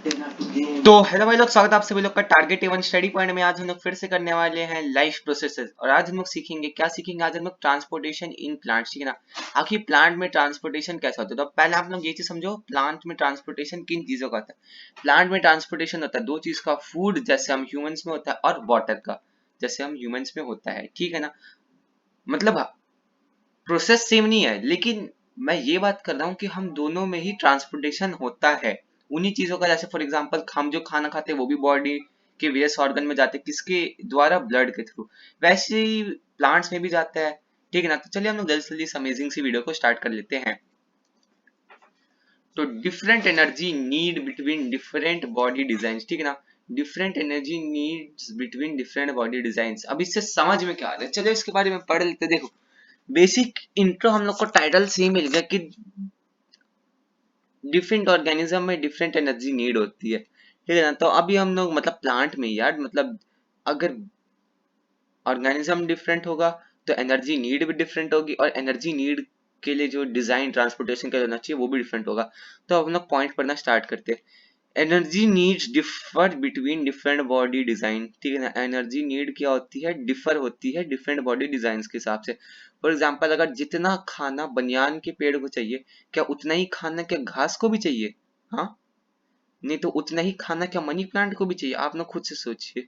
तो हेलो भाई लोग, स्वागत है आप सभी लोग का टारगेट एवन स्टडी पॉइंट में। आज हम लोग फिर से करने वाले हैं लाइफ प्रोसेसेस और आज हम लोग सीखेंगे क्या सीखेंगे। आज हम लोग ट्रांसपोर्टेशन इन प्लांट्स, ठीक है ना। आखिर प्लांट में ट्रांसपोर्टेशन कैसा होता है, तो पहले आप लोग ये चीज समझो, प्लांट में ट्रांसपोर्टेशन किन चीजों का होता है। प्लांट में ट्रांसपोर्टेशन होता है दो चीज का, फूड जैसे हम ह्यूमंस में होता है और वाटर का जैसे हम ह्यूमंस में होता है, ठीक है ना। मतलब प्रोसेस सेम नहीं है, लेकिन मैं ये बात कर रहा हूँ कि हम दोनों में ही ट्रांसपोर्टेशन होता है उन्हीं चीजों का। जैसे फॉर एग्जांपल हम जो खाना खाते हैं वो भी बॉडी के वेरियस ऑर्गन में जाते हैं, किसके द्वारा, ब्लड के थ्रू। वैसे ही प्लांट्स में भी जाता है, ठीक है ना। तो चलिए हम लोग जल्दी से जल्दी इस अमेजिंग सी वीडियो को स्टार्ट कर लेते हैं। तो different energy need between different body design, ठीक है ना। Different energy needs between different body design. अब इससे समझ में क्या आ रहा है, चलो इसके बारे में पढ़ लेते हैं। देखो, बेसिक इंट्रो हम लोग को टाइटल से ही मिल गया कि डिफरेंट ऑर्गेनिज्म में डिफरेंट एनर्जी नीड होती है, ठीक है ना। तो अभी हम लोग मतलब प्लांट में यार, मतलब अगर ऑर्गेनिज्म डिफरेंट होगा तो एनर्जी नीड भी डिफरेंट होगी और एनर्जी नीड के लिए जो डिजाइन ट्रांसपोर्टेशन का होना चाहिए वो भी डिफरेंट होगा। तो अब हम लोग पॉइंट पढ़ना स्टार्ट करते हैं। Energy needs differ between different body design, ठीक है ना। एनर्जी नीड क्या होती है, डिफर होती है डिफरेंट बॉडी डिजाइन के हिसाब से। फॉर एग्जाम्पल, अगर जितना खाना बनियान के पेड़ को चाहिए, क्या उतना ही खाना क्या घास को भी चाहिए? हाँ, नहीं तो उतना ही खाना क्या मनी प्लांट को भी चाहिए? आप लोग खुद से सोचिए।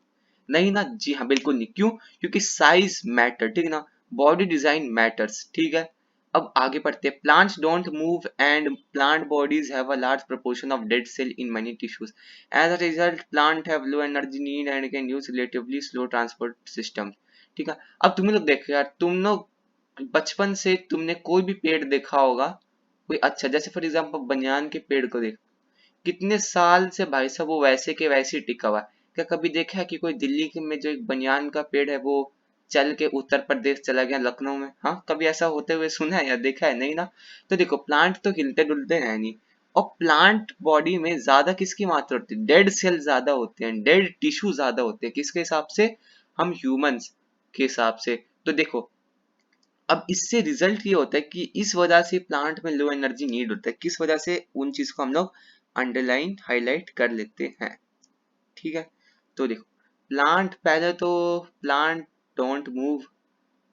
नहीं ना, जी हाँ, बिल्कुल नहीं। क्यों? क्योंकि साइज मैटर, ठीक है ना। बॉडी डिजाइन मैटर्स, ठीक है। अब आगे बढ़ते हैं। Plants don't move and plant bodies have a large proportion of dead cell in many tissues. As a result plant have low energy need and can use relatively slow transport system, ठीक है। अब तुम लोग देखो यार, तुम लोग बचपन से तुमने कोई भी पेड़ देखा होगा, कोई अच्छा, जैसे फॉर एग्जाम्पल बनियान के पेड़ को देख, कितने साल से भाई साहब वो वैसे के वैसे ही टिका हुआ है। क्या कभी देखा है कि कोई दिल्ली में जो एक बनियान का पेड़ है वो चल के उत्तर प्रदेश चला गया, लखनऊ में? हाँ, कभी ऐसा होते हुए सुना है या देखा है? नहीं ना। तो देखो, प्लांट तो हिलते डुलते हैं नहीं। और प्लांट बॉडी में ज्यादा किसकी मात्रा होती है? डेड सेल ज्यादा होते हैं, डेड टिश्यू ज्यादा होते हैं। किसके हिसाब से? हम ह्यूमंस के हिसाब से। तो देखो, अब इससे रिजल्ट ये होता है कि इस वजह से प्लांट में लो एनर्जी नीड होता है। किस वजह से? उन चीज को हम लोग अंडरलाइन हाईलाइट कर लेते हैं, ठीक है। तो देखो, प्लांट पहले तो, प्लांट डोंट मूव,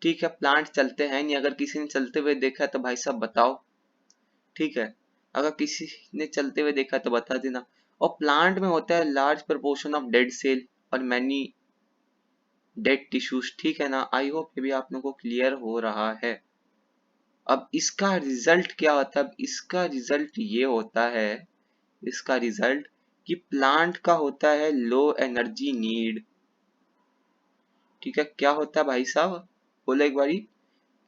ठीक है। प्लांट चलते हैं नहीं। अगर किसी ने चलते हुए देखा है तो भाई साहब बताओ, ठीक है। अगर किसी ने चलते हुए देखा है तो बता देना। और प्लांट में होता है large proportion of dead cell और मैनी डेड टिश्यूज, ठीक है ना। आई होप ये भी आप लोगों को क्लियर हो रहा है। अब इसका रिजल्ट क्या होता है? अब इसका रिजल्ट ये होता है, इसका रिजल्ट कि प्लांट का होता है लो एनर्जी नीड, ठीक है। क्या होता है भाई साहब, बोलो एक बारी।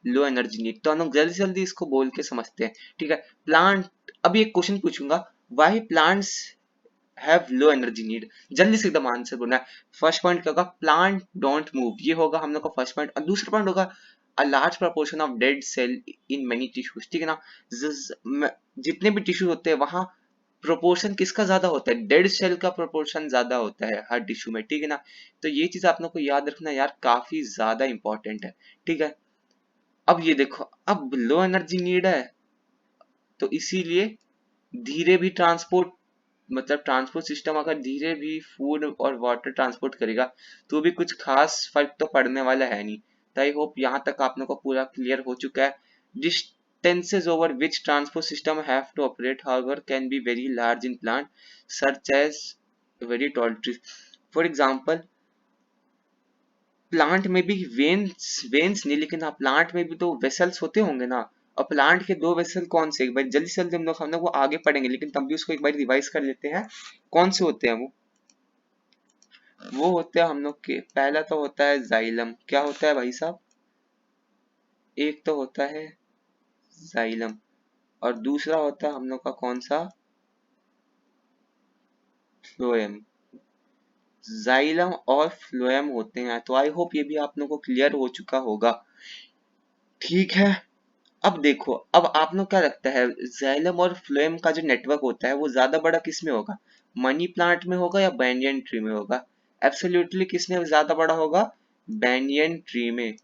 लो एनर्जी नीड। तो हम लोग जल्दी जल्दी इसको बोल के समझते हैं, ठीक है। प्लांट, अभी एक क्वेश्चन पूछूंगा, why plants have low energy need. जल्दी से एकदम आंसर बोलना है। फर्स्ट पॉइंट क्या होगा? प्लांट डोंट मूव, ये होगा हम लोग का फर्स्ट पॉइंट। और दूसरा पॉइंट होगा a large proportion of dead cell in many tissues, ठीक है ना। जितने भी टिश्यू होते हैं वहां प्रोपोर्शन किसका ज्यादा होता है? डेड सेल का प्रोपोर्शन ज्यादा होता है हर टिश्यू में, ठीक है ना। तो ये चीज आप लोग को याद रखना यार, काफी ज्यादा इंपॉर्टेंट है, ठीक है। अब ये देखो, अब लो एनर्जी नीड है तो इसीलिए धीरे भी ट्रांसपोर्ट, मतलब ट्रांसपोर्ट सिस्टम अगर धीरे भी फूड और वाटर ट्रांसपोर्ट करेगा तो भी कुछ खास फर्क तो पड़ने वाला है नहीं। तो आई होप यहाँ तक आप लोगों को पूरा क्लियर हो चुका है। Distances over which transport system have to operate however can be very large in plant such as very tall trees. For example, plant में भी वेन्स, वेन्स नहीं, लेकिन हाँ, प्लांट में भी तो वेसल्स होते होंगे ना। और प्लांट के दो वेसल कौन से, एक बार जल्दी से जल्दी हम लोग वो आगे पढ़ेंगे, लेकिन तब भी उसको एक बार रिवाइज कर लेते हैं। कौन से होते हैं वो होते हैं हम लोग के, पहला तो होता है जाइलम। क्या होता है भाई साहब? एक तो होता है जाइलम और दूसरा होता है हम लोग का कौन सा? फ्लोएम। जाइलम और फ्लोएम होते हैं। तो आई होप ये भी आप लोगों को क्लियर हो चुका होगा, ठीक है। अब देखो, अब आप लोग क्या लगता है, जाइलम और फ्लोएम का जो नेटवर्क होता है वो ज्यादा बड़ा किस में होगा? मनी प्लांट में होगा या बैंडियन ट्री में होगा? एब्सोल्युटली किस में ज्यादा बड़ा होगा? बैंडियन ट्री में।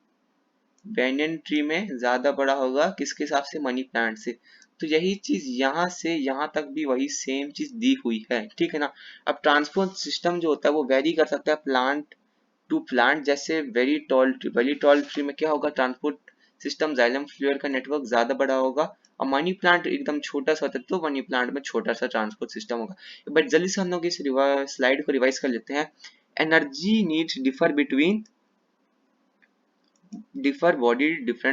बैंडियन ट्री में ज्यादा बड़ा होगा, किसके हिसाब से? मनी प्लांट से। तो यही चीज यहाँ से यहाँ तक भी वही सेम चीज दी हुई है, ठीक है ना। अब ट्रांसपोर्ट सिस्टम जो होता है वो वेरी कर सकता है प्लांट टू प्लांट, जैसे वेरी टॉल ट्री में क्या होगा, ट्रांसपोर्ट सिस्टम जाइलम फ्लूइड का नेटवर्क ज्यादा बड़ा होगा, और मनी प्लांट एकदम छोटा सा होता है तो मनी प्लांट में छोटा सा ट्रांसपोर्ट सिस्टम होगा। बट जल्दी से हम लोग इस स्लाइड को रिवाइज कर लेते हैं। Energy needs differ between different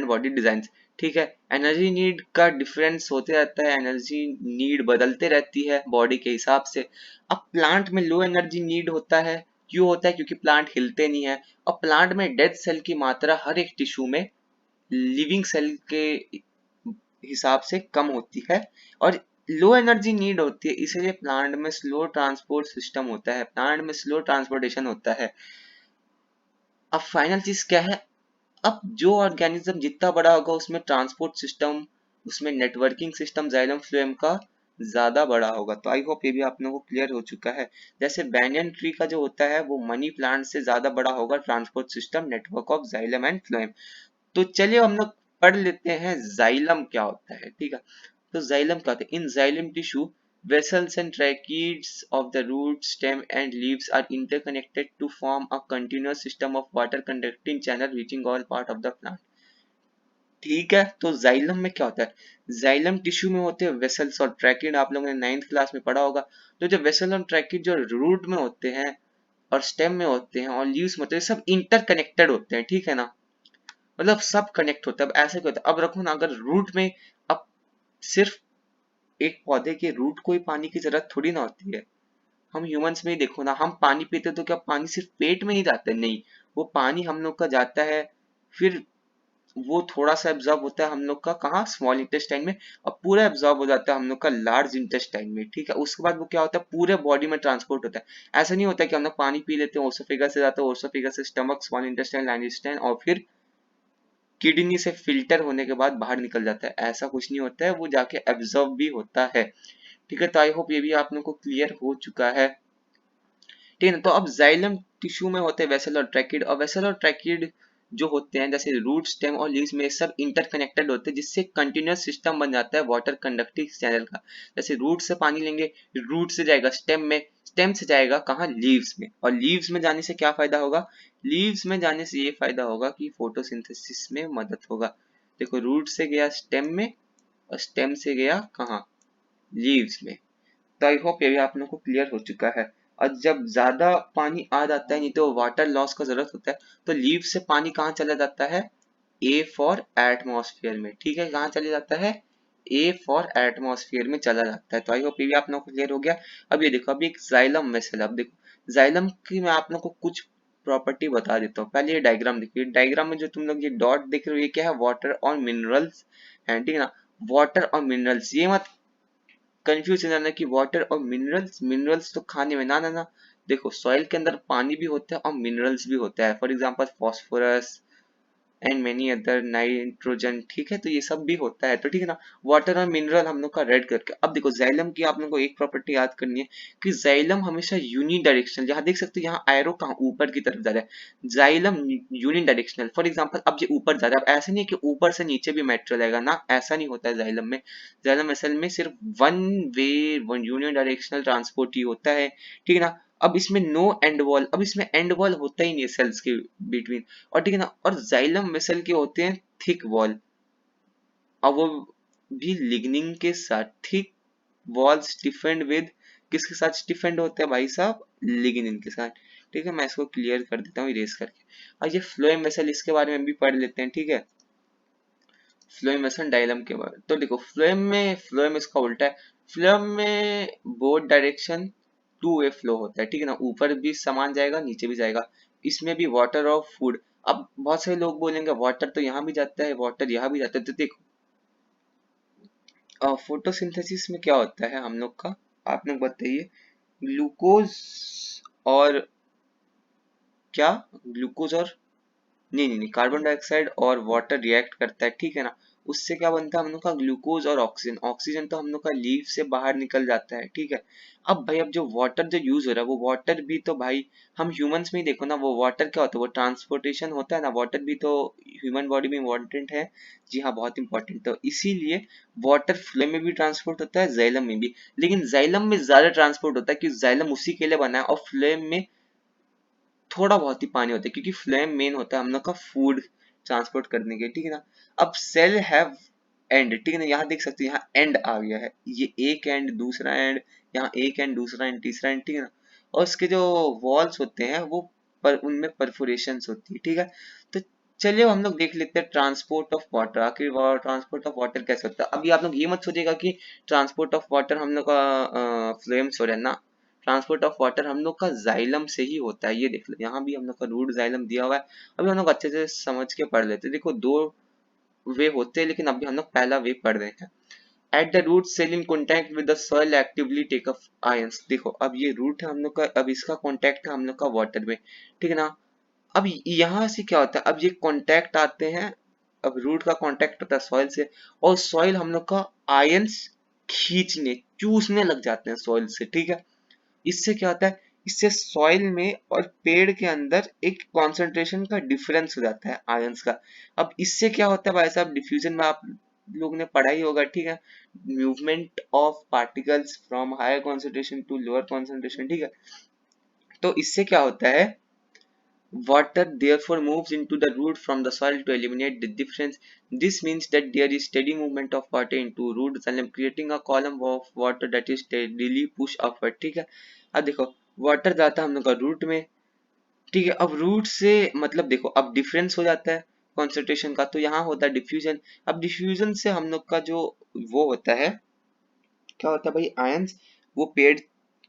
body design, ठीक है। एनर्जी नीड का डिफरेंस होते रहता है, एनर्जी नीड बदलते रहती है बॉडी के हिसाब से। अब प्लांट में लो एनर्जी नीड होता है, क्यों होता है, क्योंकि प्लांट हिलते नहीं है, और प्लांट में डेड सेल की मात्रा हर एक टिश्यू में लिविंग सेल के हिसाब से कम होती है, और लो एनर्जी नीड होती है, इसलिए प्लांट में स्लो ट्रांसपोर्ट सिस्टम होता है, प्लांट में स्लो ट्रांसपोर्टेशन होता है। अब फाइनल चीज क्या है, अब जो ऑर्गेनिज्म जितना बड़ा होगा उसमें ट्रांसपोर्ट सिस्टम, उसमें नेटवर्किंग सिस्टम जाइलम फ्लोएम का ज्यादा बड़ा होगा। तो आई होप ये भी आप लोगों को क्लियर हो चुका है। जैसे बैंयन ट्री का जो होता है वो मनी प्लांट से ज्यादा बड़ा होगा transport system network of xylem and phloem. तो चलिए हम लोग पढ़ लेते हैं जाइलम क्या होता है, ठीक है। तो जाइलम क्या होता है, इन xylem tissue vessels and tracheids of the root, stem and leaves are interconnected to form a continuous system of water conducting channel reaching all part of the plant, ठीक है। तो जाइलम में क्या होता है, जाइलम टिश्यू में होते हैं वेसल्स और ट्रैकिड, आप लोगों ने 9th क्लास में पढ़ा होगा। तो जो वेसल और ट्रैकिड जो रूट में होते हैं और स्टेम में होते हैं और लीव्स में होते हैं, सब इंटरकनेक्टेड होते हैं, ठीक है ना, मतलब सब कनेक्ट होता है। अब ऐसे क्या होता है, अब रखो ना, अगर रूट में, अब सिर्फ एक पौधे के रूट को ही पानी की जरूरत थोड़ी ना होती है। हम ह्यूमंस में ही देखो ना, हम पानी पीते तो क्या पानी सिर्फ पेट में ही जाता है, नहीं, वो पानी हम लोग का जाता है, फिर वो थोड़ा सा एब्जॉर्ब होता है हम लोग का कहाँ, स्मॉल इंटेस्टाइन में, और पूरा एब्जॉर्ब हो जाता है हम लोग का लार्ज इंटेस्टाइन में, ठीक है। उसके बाद वो क्या होता है, पूरे बॉडी में ट्रांसपोर्ट होता है। ऐसा नहीं होता कि हम लोग पानी पी लेते हैं, ओसोफेगस से जाता है, ओसोफेगस से stomach, small intestine, large intestine, और फिर किडनी से फिल्टर होने के बाद बाहर निकल जाता है, ऐसा कुछ नहीं होता है, वो जाके एब्जॉर्ब भी होता है, ठीक है। तो आई होप ये भी आप लोगों को क्लियर हो चुका है, ठीक है ना। तो अब जाइलम टिश्यू में होते हैं वेसल और ट्रैकिड, और वेसल और ट्रैकिड जो होते हैं जैसे रूट, स्टेम और लीव्स में सब इंटरकनेक्टेड होते हैं, जिससे कंटिन्यूअस सिस्टम बन जाता है वाटर कंडक्टिंग चैनल का। जैसे रूट से पानी लेंगे, रूट से जाएगा स्टेम में, स्टेम से जाएगा कहाँ, लीव्स में, और लीव्स में जाने से क्या फायदा होगा, लीव्स में जाने से ये फायदा होगा कि फोटोसिंथेसिस में मदद होगा। देखो रूट से गया स्टेम में, और स्टेम से गया कहाँ, लीव्स में। तो आई होप ये भी आप लोगों को क्लियर हो चुका है। और जब ज्यादा पानी आ जाता है, नहीं तो वाटर लॉस का जरूरत होता है, तो लीव से पानी कहाँ चला जाता है, ए फॉर एटमॉस्फेयर में, ठीक है, कहाँ चले जाता है, ए फॉर एटमॉस्फेयर में चला जाता है। तो आई होप ये भी आप लोगों को क्लियर हो गया। अब ये देखो, अभी एक जाइलम वेसल, अब देखो जाइलम की मैं आप लोगों को कुछ प्रॉपर्टी बता देता हूँ। पहले ये डायग्राम देखिए, डायग्राम में जो तुम लोग ये डॉट देख रहे हो ये क्या है, वाटर और मिनरल्स है, ठीक है ना। वाटर और मिनरल्स, ये मत कंफ्यूज हो जाना कि वाटर और मिनरल्स, मिनरल्स तो खाने में, ना ना ना, देखो सॉइल के अंदर पानी भी होता है और मिनरल्स भी होता है, for example phosphorus and many other, nitrogen, ठीक है। तो ये सब भी होता है, तो ठीक है ना। वाटर और मिनरल हम लोग का रेड करके। अब देखो जाइलम की आप लोग को एक प्रॉपर्टी याद करनी है कि जाइलम हमेशा यूनि डायरेक्शनल, यहाँ देख सकते हो यहाँ एरो कहाँ ऊपर की तरफ जा रहा है, xylem unidirectional. For example अब ये ऊपर जा रहा है, अब ऐसा नहीं है कि ऊपर से नीचे भी मेटेरियल आएगा ना, ऐसा नहीं होता है जाइलम में। जाइलम असल में सिर्फ one way, one unidirectional transport ही होता है, ठीक है ना। अब इसमें नो एंड वॉल, अब इसमें एंड वॉल होता ही नहीं है सेल्स के बिटवीन, और ठीक है ना। और जाइलम वेसल के होते हैं थिक वॉल, और वो भी लिग्निन के साथ, थिक वॉल्स डिफेंड विद, किसके साथ डिफेंड होते हैं भाई साहब, लिग्निन के साथ, ठीक है। मैं इसको क्लियर कर देता हूँ इरेज करके। और ये फ्लोएम वेसल, इसके बारे में भी पढ़ लेते हैं, ठीक है। फ्लोएम वेसल डाइलम के बारे में तो देखो, फ्लोएम में, फ्लोएम इसका उल्टा है, फ्लोएम में both direction two way flow होता है, ठीक है ना, ऊपर भी सामान जाएगा नीचे भी जाएगा। इसमें भी वाटर और फूड, अब बहुत सारे लोग बोलेंगे वाटर तो यहाँ भी जाता है, वाटर यहाँ भी जाता है, तो देखो फोटोसिंथेसिस में क्या होता है हम लोग का, आप लोग बताइए, ग्लूकोज और क्या, ग्लूकोज और नहीं नहीं नहीं, कार्बन डाइऑक्साइड और वाटर रिएक्ट करता है, ठीक है ना। उससे क्या बनता है हम लोग का ग्लूकोज और ऑक्सीजन। ऑक्सीजन तो हम लोग का लीफ से बाहर निकल जाता है, ठीक है। अब भाई अब जो वाटर जो यूज हो रहा है वो वाटर भी तो भाई हम ह्यूमंस में ही देखो ना, वो वाटर क्या होता है, वो ट्रांसपोर्टेशन होता है ना, वाटर भी तो ह्यूमन बॉडी में इम्पोर्टेंट है। जी हाँ, बहुत इंपॉर्टेंट। तो इसीलिए वाटर फ्लोएम में भी ट्रांसपोर्ट होता है, जाइलम में भी, लेकिन जाइलम में ज्यादा ट्रांसपोर्ट होता है कि जाइलम उसी के लिए बना है, और फ्लोएम में थोड़ा बहुत ही पानी होता है, क्योंकि फ्लोएम मेन होता है हम लोग का फूड ट्रांसपोर्ट करने के, ठीक है ना। अब सेल हैव एंड, ठीक है ना, यहाँ देख सकते हैं यहाँ एंड आ गया है, ये एक एंड दूसरा एंड, यहाँ एक एंड दूसरा एंड तीसरा एंड, ठीक है ना। और उसके जो वॉल्स होते हैं वो पर उनमें परफोरेशंस होती है, ठीक है। तो चलिए अब हम लोग देख लेते हैं ट्रांसपोर्ट ऑफ वाटर, आखिर ट्रांसपोर्ट ऑफ वाटर कैसे होता है। अभी आप लोग ये मत सोचिएगा कि ट्रांसपोर्ट ऑफ वाटर हम लोग का फ्लोएम से हो रहा है ना, ट्रांसपोर्ट ऑफ वाटर हम लोग का जाइलम से ही होता है। ये देख लो यहाँ भी हम लोग का रूट जाइलम दिया हुआ है। अभी हम लोग अच्छे से समझ के पढ़ लेते हैं। देखो दो वे होते हैं, लेकिन अभी हम लोग पहला वे पढ़ रहे हैं। At the root cell in contact with the soil actively take up ions. देखो अब ये रूट है हम लोग का, अब इसका कॉन्टैक्ट है हम लोग का वाटर में, ठीक है ना। अब यहाँ से क्या होता है, अब ये कॉन्टैक्ट आते हैं, अब रूट का कॉन्टैक्ट होता है सॉइल से, और सॉइल हम लोग का आयंस खींचने चूसने लग जाते हैं सॉइल से, ठीक है। इससे क्या होता है, इससे सॉइल में और पेड़ के अंदर एक कॉन्सेंट्रेशन का डिफरेंस हो जाता है आयंस का। अब इससे क्या होता है भाई साहब, डिफ्यूजन में आप लोग ने पढ़ा ही होगा, ठीक है, movement of particles from higher concentration to lower concentration, ठीक है। तो इससे क्या होता है, water therefore moves into the root from the soil to eliminate the difference. This means that there is steady movement of water into root xylem, creating a column of water that is steadily push upward, ठीक है। अब देखो water जाता है हम लोग का root में, ठीक है। अब रूट से मतलब देखो अब डिफरेंस हो जाता है कॉन्सेंट्रेशन का, तो यहाँ होता है डिफ्यूजन। अब डिफ्यूजन से हम लोग का जो वो होता है, क्या होता है भाई, आयंस वो पेड़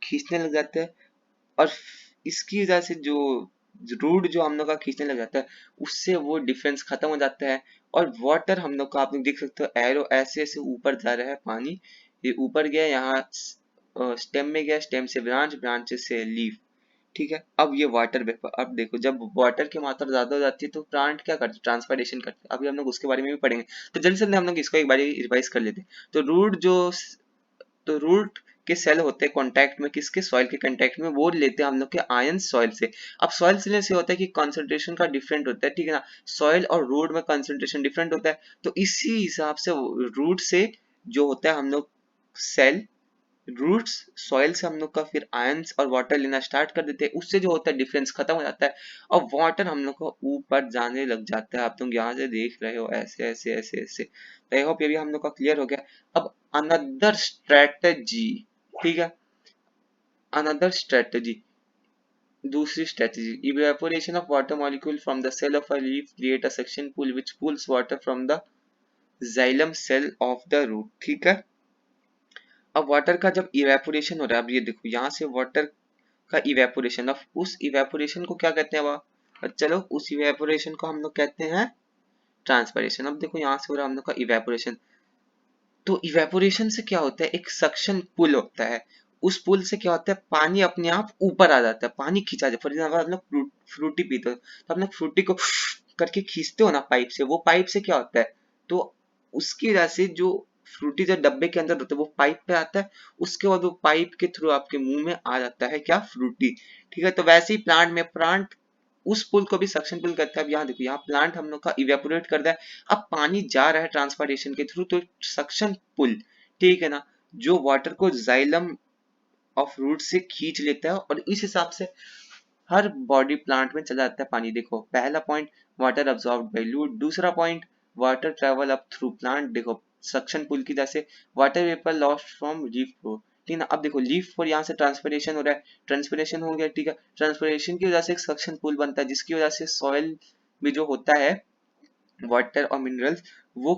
खींचने लग जाते हैं, और इसकी वजह से जो रूट जो हम लोग का खींचने लग जाता है, उससे वो डिफरेंस खत्म हो जाता है। और वाटर हम लोग का आप लोग देख सकते हो एरो ऐसे ऐसे ऊपर जा रहा है पानी, ये ऊपर गया यहाँ स्टेम में गया, स्टेम से ब्रांच, ब्रांच से लीफ, ठीक है। अब ये वाटर वेपर, अब देखो जब वाटर की मात्रा ज्यादा हो जाती है तो प्लांट क्या करते हैं, ट्रांसपिरेशन करते हैं। अभी हम लोग उसके बारे में भी पढ़ेंगे, तो जल्दी से जल्दी हम लोग इसको एक बार रिवाइज कर लेते हैं। तो रूट जो, तो रूट के सेल होते हैं कांटेक्ट में किसके, सॉइल के कांटेक्ट में, वो लेते हैं हम लोग के आयन सॉइल से। अब सॉइल से लेने से होता है कि कंसंट्रेशन का डिफरेंट होता है, ठीक है ना, सॉइल और रूट में कंसंट्रेशन डिफरेंट होता है, तो इसी हिसाब से रूट से जो होता है हम लोग सेल, रूट्स सॉइल से हम लोग का फिर आयंस और वाटर लेना स्टार्ट कर देते हैं, उससे जो होता है डिफरेंस खत्म हो जाता है, और वाटर हम लोग को ऊपर जाने लग जाता है। आप लोग यहाँ से देख रहे हो ऐसे ऐसे ऐसे ऐसे। आई होप ये भी हम लोग का क्लियर हो गया। अब अनदर स्ट्रेटजी, ठीक है, अनदर स्ट्रेटजी, दूसरी strategy, evaporation of water molecule from the cell of a leaf create a suction pull which pulls water from the xylem cell of the root, ठीक है। अब वाटर का जब इवेपोरेशन हो रहा है, अब ये देखो यहाँ से वाटर का इवेपोरेशन, ऑफ उस इवेपोरेशन को क्या कहते हैं, अब चलो उस इवेपोरेशन को हम लोग कहते हैं ट्रांसपिरेशन। अब देखो यहाँ से हो रहा है हम लोग का इवेपोरेशन, तो इवेपोरेशन से क्या होता है, एक सक्शन पुल होता है, उस पुल से क्या होता है, पानी अपने आप ऊपर आ जाता है, पानी खींचा जाए। फॉर एग्जाम्पल हम लोग फ्रूटी पीते हो, तो हम लोग फ्रूटी को करके खींचते हो ना पाइप से, वो पाइप से क्या होता है, तो उसकी वजह से जो फ्रूटी जो डब्बे के अंदर होता है वो पाइप पे आता है, उसके बाद वो पाइप के थ्रू आपके मुंह में आ जाता है क्या, फ्रूटी, ठीक है। तो वैसे ही प्लांट में, प्लांट उस पुल को भी सक्शन पुल करता है। अब यहाँ देखो यहाँ प्लांट हम लोग का इवेपोरेट करता है, अब पानी जा रहा है ट्रांसपिरेशन के थ्रू, तो सक्शन पुल, ठीक है ना, जो वाटर को जाइलम ऑफ रूट से खींच लेता है, और इस हिसाब से हर बॉडी प्लांट में चला जाता है पानी। देखो पहला point water absorbed by root, दूसरा point water travel up through plant, देखो सक्शन पुल की वजह से water vapour lost from leaf floor, ठीक है ना। अब देखो लीफ फ्लोर यहाँ से ट्रांसपिरेशन हो रहा है, ट्रांसपिरेशन हो गया, ठीक है, ट्रांसपिरेशन की वजह से एक सक्शन पुल बनता है, जिसकी वजह से सॉइल में जो होता है वाटर और मिनरल्स वो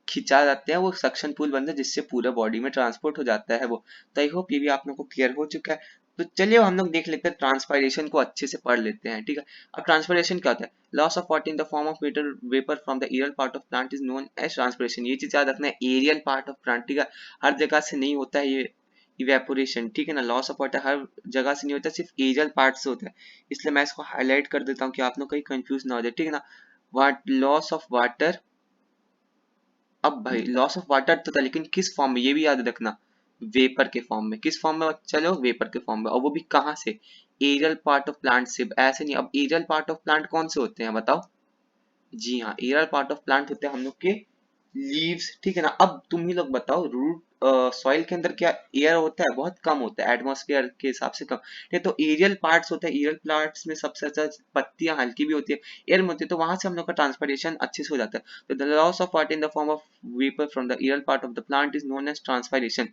खिंचा जाते हैं, वो सक्शन पूल बनता है, जिससे पूरा बॉडी में ट्रांसपोर्ट हो जाता है वो। तो आई होप ये भी आप लोगों को क्लियर हो चुका है। तो चलिए हम लोग देख लेते हैं, ट्रांसपायरेशन को अच्छे से पढ़ लेते हैं, ठीक है। अब ट्रांसपायरेशन क्या होता है, loss of water in the form of water vapour from the aerial part of plant is known as transpiration. ये चीज याद रखना है, एरियल पार्ट ऑफ प्लांट, ठीक है, हर जगह से नहीं होता है ये इवेपोरेशन, ठीक है ना। लॉस ऑफ वाटर हर जगह से नहीं होता, सिर्फ एरियल पार्ट से होता है, इसलिए मैं इसको हाईलाइट कर देता हूँ कि आप लोग कहीं कंफ्यूज ना हो जाए, ठीक है ना। वाट लॉस ऑफ वाटर अब भाई लॉस ऑफ वाटर तो था, लेकिन किस फॉर्म में ये भी याद रखना, वेपर के फॉर्म में। किस फॉर्म में चलो, वेपर के फॉर्म में, और वो भी कहाँ से, एरियल पार्ट ऑफ प्लांट से। ऐसे नहीं, अब एरियल पार्ट ऑफ प्लांट कौन से होते हैं बताओ? जी हाँ, एरियल पार्ट ऑफ प्लांट होते हैं हम लोग के लीव्स, ठीक है ना। अब तुम ही लोग बताओ, रूट सॉइल के अंदर क्या एयर होता है? बहुत कम होता है, एटमॉस्फेयर के हिसाब से कम। नहीं तो एरियल पार्ट्स होता है, एरियल पार्ट्स में सबसे अच्छा पत्तियां हल्की भी होती है, एयर में होती है, तो वहां से हम लोग का ट्रांसपिरेशन अच्छे से हो जाता है। तो the loss of water in the form of vapour from the aerial part of the plant is known as transpiration.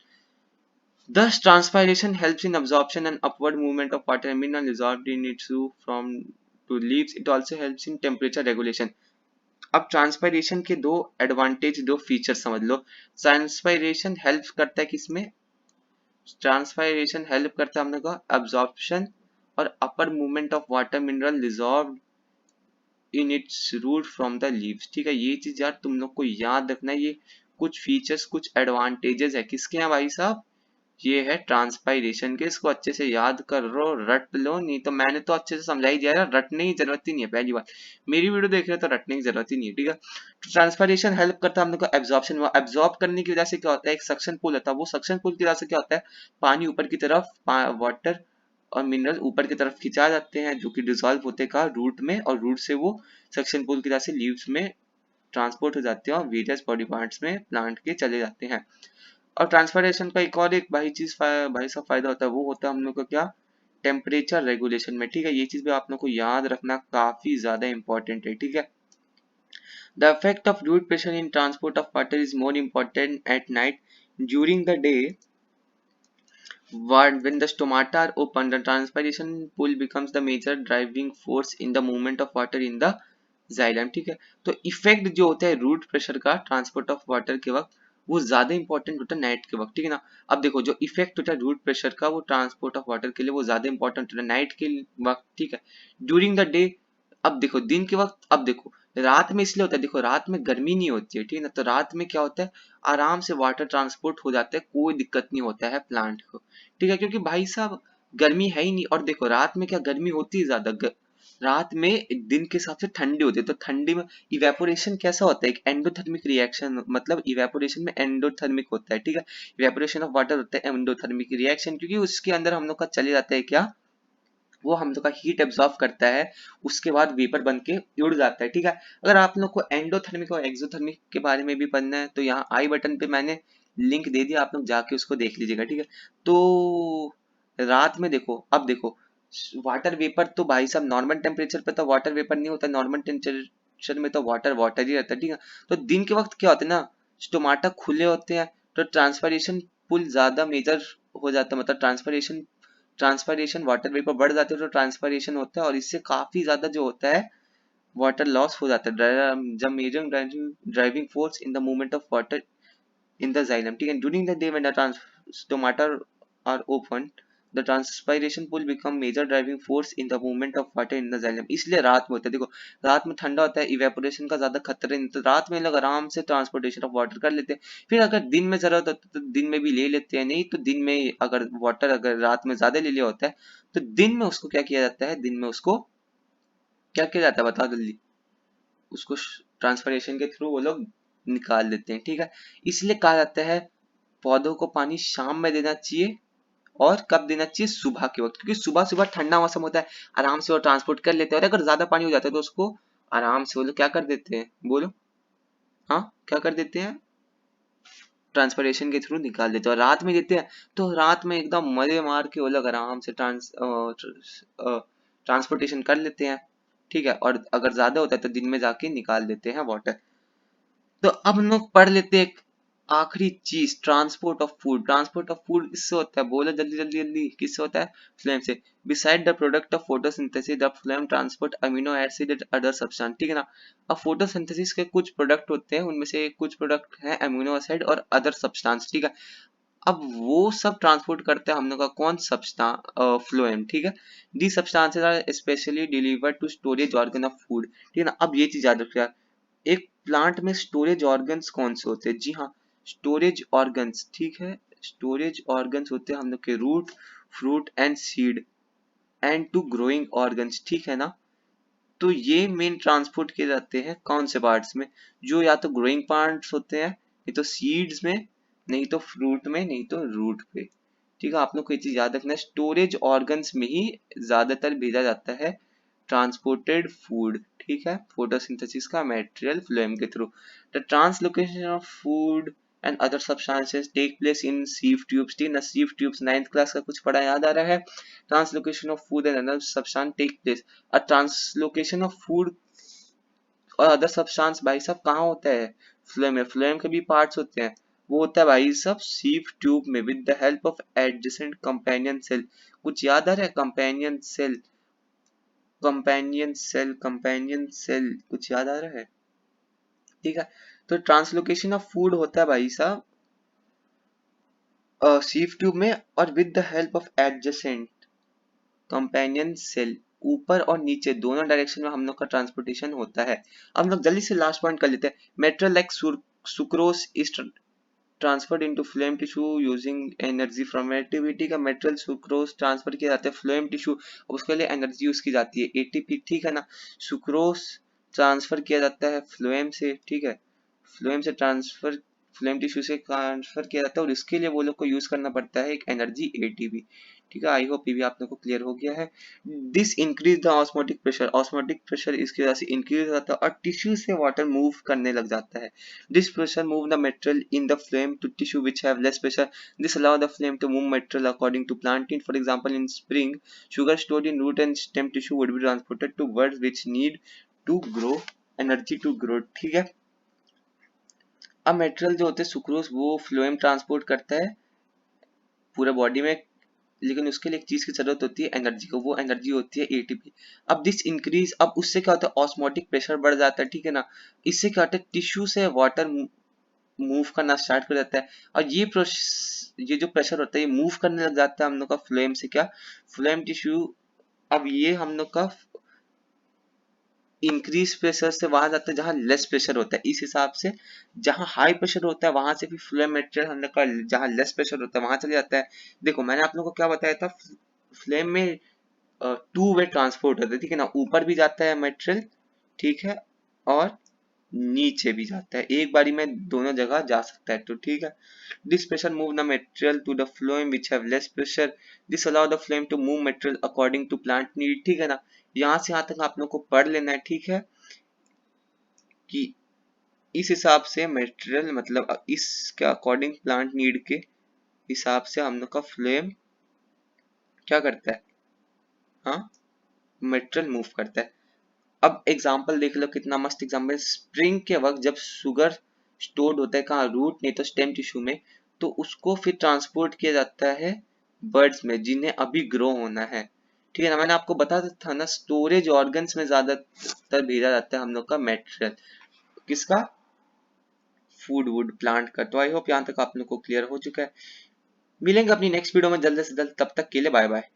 Thus, transpiration helps in absorption and upward movement of water and mineral dissolved in its from to leaves. It also helps in temperature regulation. अब transpiration के दो advantage, दो feature समझ लो। Transpiration help करता है किसमें? Transpiration help करता है हम लोग का एब्जॉर्प्शन और upper movement of water mineral dissolve in its root from the leaves, ठीक है। ये चीज यार तुम लोग को याद रखना है, ये कुछ फीचर्स, कुछ एडवांटेजेस है किसके हैं भाई साहब? ये है ट्रांसपायरेशन के। इसको अच्छे से याद कर लो, रट लो, नहीं तो मैंने तो अच्छे से समझा ही दिया है, रटने की जरूरत ही नहीं है। पहली बात, मेरी वीडियो देख रहे हो तो रटने की जरूरत ही नहीं है, ठीक है। तो ट्रांसपायरेशन हेल्प करता है हम लोग को एब्जॉर्प्शन। एब्जॉर्ब करने की वजह से क्या होता है, एक सक्शन पुल होता है, वो सक्शन पुल की वजह से क्या होता है, पानी ऊपर की तरफ, वाटर और मिनरल ऊपर की तरफ खिंचा जाते हैं, जो कि डिजोल्व होते का रूट में, और रूट से वो सक्शन पुल की वजह से लीव्स में ट्रांसपोर्ट हो जाते हैं और वेरियस बॉडी पार्ट्स में प्लांट के चले जाते हैं। और ट्रांसपोर्टेशन का एक और एक भाई साहब फायदा होता है, वो होता है हम लोग का क्या, टेम्परेचर रेगुलेशन में, ठीक है। ये चीज भी आप लोग को याद रखना, काफी ज्यादा इंपॉर्टेंट है, ठीक है। The effect of fluid pressure in transport of water is more important at night. During the day, when the stomata are open, the transpiration pull becomes the major driving force in the movement of water in the xylem, ठीक है। तो effect जो होता है root pressure का transport of water के वक्त, वो ज्यादा इंपॉर्टेंट होता है नाइट के वक्त, ठीक है ना। अब देखो, जो इफेक्ट होता है रूट प्रेशर का, वो ट्रांसपोर्ट ऑफ वाटर के लिए वो ज्यादा इंपॉर्टेंट होता है नाइट के वक्त, ठीक है। ड्यूरिंग द डे, अब देखो दिन के वक्त, अब देखो रात में इसलिए होता है, देखो रात में गर्मी नहीं होती है, ठीक है ना। तो रात में क्या होता है, आराम से वाटर ट्रांसपोर्ट हो जाता है, कोई दिक्कत नहीं होता है प्लांट को, ठीक है। क्योंकि भाई साहब गर्मी है ही नहीं, और देखो रात में क्या गर्मी होती है ज्यादा, रात में दिन के हिसाब से ठंडी होती है, तो ठंडी में इवेपोरेशन कैसा होता है, एक एंडोथर्मिक रिएक्शन, मतलब इवेपोरेशन में एंडोथर्मिक होता है, ठीक है। इवेपोरेशन ऑफ वाटर होता है एंडोथर्मिक रिएक्शन, क्योंकि उसके अंदर हम लोग का चले जाता है क्या, वो हम लोग का हीट एब्जॉर्ब करता है, उसके बाद वेपर बन के उड़ जाता है, ठीक है। अगर आप लोग को एंडोथर्मिक और एक्सोथर्मिक के बारे में भी पढ़ना है, तो यहाँ आई बटन पे मैंने लिंक दे दिया, आप लोग जाके उसको देख लीजिएगा, ठीक है। तो रात में देखो, अब देखो वाटर वेपर तो भाई साहब नॉर्मल टेम्परेचर पे तो वाटर वेपर नहीं होता, नॉर्मल टेम्परेचर में तो वाटर वाटर ही रहता है, ठीक है। तो दिन के वक्त क्या होता है ना, स्टोमाटा खुले होते हैं, तो ट्रांसपरेशन पुल ज्यादा मेजर हो जाता है, मतलब ट्रांसपायरेशन वाटर वेपर बढ़ जाते हैं, तो ट्रांसपायरेशन होता है, और इससे काफी ज्यादा जो होता है वाटर लॉस हो जाता है, जब major driving force in the movement of water in the xylem, ठीक है। During the day when the stomata are open, the transpiration will become major driving force in the movement of water in the xylem। इसलिए रात में होता है, देखो रात में ठंडा होता है, इवेपोरेशन का ज्यादा खतरा नहीं, तो रात में लोग आराम से ट्रांसपोर्टेशन ऑफ वाटर कर लेते हैं। फिर अगर दिन में जरूरत होती है तो दिन में भी ले लेते हैं, नहीं तो दिन में अगर वाटर अगर रात में ज्यादा ले लिया होता है, तो दिन में उसको क्या किया जाता है, दिन में उसको क्या किया जाता है बताओ जल्दी, उसको ट्रांसपरेशन के थ्रू वो लोग निकाल देते हैं, ठीक है। इसलिए कहा जाता है पौधों को पानी शाम में देना चाहिए, और कब देना चाहिए, सुबह के वक्त, क्योंकि सुबह सुबह ठंडा मौसम होता है, आराम से वो ट्रांसपोर्ट कर लेते हैं, और अगर ज्यादा पानी हो जाता है तो उसको आराम से वो लोग क्या कर देते हैं, बोलो, हाँ क्या कर देते हैं, ट्रांसपोर्टेशन के थ्रू निकाल देते हैं। और रात में देते हैं तो रात में एकदम मजे मार के वो लोग आराम से ट्रांसपोर्टेशन कर लेते हैं, ठीक है। और अगर ज्यादा होता है तो दिन में जाके निकाल देते हैं वाटर। तो अब हम लोग पढ़ लेते हैं एक आखिरी चीज, transport of food. Transport of food किससे होता है, बोलो जल्दी जल्दी जल्दी, किससे होता है, फ्लेम से। Beside the product of photosynthesis the flame transport amino acid and other substance, ठीक है ना। अब फोटोसिंथेसिस के कुछ प्रोडक्ट होते हैं, उनमें से कुछ प्रोडक्ट हैं अमीनो एसिड और अदर सब्सटेंस, ठीक है। अब वो सब ट्रांसपोर्ट करते हैं हम लोग का कौन, सब्सटेंस, फ्लोएम, ठीक है। The substances are specially delivered to storage organ of food, ठीक है ना। अब ये चीज याद रखिए, एक प्लांट में स्टोरेज ऑर्गन्स कौन से होते हैं, जी हाँ, स्टोरेज ऑर्गन्स, ठीक है। स्टोरेज ऑर्गन्स होते हैं हम लोग के root, fruit and seed and to growing organs, ठीक है ना। तो ये मेन ट्रांसपोर्ट किए जाते हैं कौन से पार्ट्स में, जो या तो ग्रोइंग पार्ट्स होते हैं, नहीं तो सीड्स में, नहीं तो फ्रूट में, नहीं तो रूट पे। ठीक है, आप लोग को ये चीज याद रखना है, स्टोरेज ऑर्गन्स में ही ज्यादातर भेजा जाता है ट्रांसपोर्टेड फूड। ठीक है, फोटोसिंथेसिस का मटेरियल फ्लोएम के through. The translocation of food and other substances take place in sieve tubes। ठीक ना, sieve tubes 9th क्लास का कुछ पढ़ा याद आ रहा है। Translocation of food and other substance take place. A translocation of food और अदर सब्सटेंस भाई साहब कहाँ होता है, फ्लोएम में। फ्लोएम के भी पार्ट्स होते हैं, वो होता है भाई साहब sieve ट्यूब में with the help of adjacent companion cell. कुछ याद आ रहा है, companion cell, companion cell, companion cell, कुछ याद आ रहा है। ठीक है, तो ट्रांसलोकेशन ऑफ फूड होता है भाई साहब सीव ट्यूब में और with the help of adjacent companion cell. ऊपर और नीचे दोनों डायरेक्शन में हम लोग का ट्रांसपोर्टेशन होता है। अब हम लोग जल्दी से लास्ट पॉइंट कर लेते हैं। Material like sucrose is transferred into phloem tissue using energy from ATP का। मेटेरियल सुक्रोज ट्रांसफर किया जाता है फ्लोएम टिश्यू, उसके लिए एनर्जी यूज की जाती है एटीपी। ठीक है ना, सुक्रोज ट्रांसफर किया जाता है फ्लोएम से। ठीक है, फ्लोएम से ट्रांसफर, फ्लोएम टिश्यू से ट्रांसफर किया जाता है और इसके लिए वो लोग को यूज करना पड़ता है एक एनर्जी एटीपी। ठीक है, आई होप ये भी आप लोग को क्लियर हो गया है। This increase the osmotic pressure, osmotic pressure इसकी वजह से इंक्रीज हो जाता है और टिश्यू से वाटर मूव करने लग जाता है। This pressure move the material in the phloem to tissue which have less pressure. This allow the flame to move material according to plant need. For example, in spring, sugar stored in root and stem tissue would be transported to buds which need to grow, energy to grow। ठीक है, अब material जो होते हैं sucrose वो phloem transport करता है पूरे बॉडी में, लेकिन उसके लिए एक चीज की जरूरत होती है एनर्जी को, वो एनर्जी होती है एटीपी। अब दिस इंक्रीज, अब उससे क्या होता है ऑस्मोटिक प्रेशर बढ़ जाता है। ठीक है ना, इससे क्या होता है टिश्यू से वाटर मूव करना स्टार्ट कर देता है और ये जो प्रेशर होता है ये मूव करने लग जाता है हम लोग का फ्लेम से, क्या फ्लेम टिश्यू। अब ये हम लोग का इंक्रीज प्रेशर से वहां जाता है जहां लेस प्रेशर होता है। इस हिसाब से जहां हाई प्रेशर होता है वहां से भी फ्लेम मटेरियल हम लोग का जहां लेस प्रेशर होता है वहां चले जाता है। देखो मैंने आप लोगों को क्या बताया था, फ्लेम में टू वे ट्रांसपोर्ट होता है। ठीक है ना, ऊपर भी जाता है मटेरियल, ठीक है, और नीचे भी जाता है, एक बारी में दोनों जगह जा सकता है। तो ठीक है, this pressure move the material to the phloem which have less pressure. This allow the phloem to move material according to plant need. ठीक है ना, यहाँ से यहाँ तक आप लोग को पढ़ लेना है। ठीक है, कि इस हिसाब से मटेरियल मतलब इसके अकॉर्डिंग प्लांट नीड के हिसाब से हम लोग का फ्लेम क्या करता है, हाँ, मटेरियल मूव करता है। अब एग्जांपल देख लो, कितना मस्त एग्जांपल। स्प्रिंग के वक्त जब शुगर स्टोर्ड होता है कहाँ, रूट नहीं तो स्टेम टिश्यू में, तो उसको फिर ट्रांसपोर्ट किया जाता है बर्ड्स में जिन्हें अभी ग्रो होना है। ठीक है ना, मैंने आपको बताया था ना स्टोरेज ऑर्गन्स में ज्यादातर भेजा जाता है हम लोग का मटेरियल, किसका, फूड वुड प्लांट का। तो आई होप यहाँ तक आप लोग को क्लियर हो चुका है। मिलेंगे अपनी नेक्स्ट वीडियो में जल्द से जल्द, तब तक के लिए बाय बाय।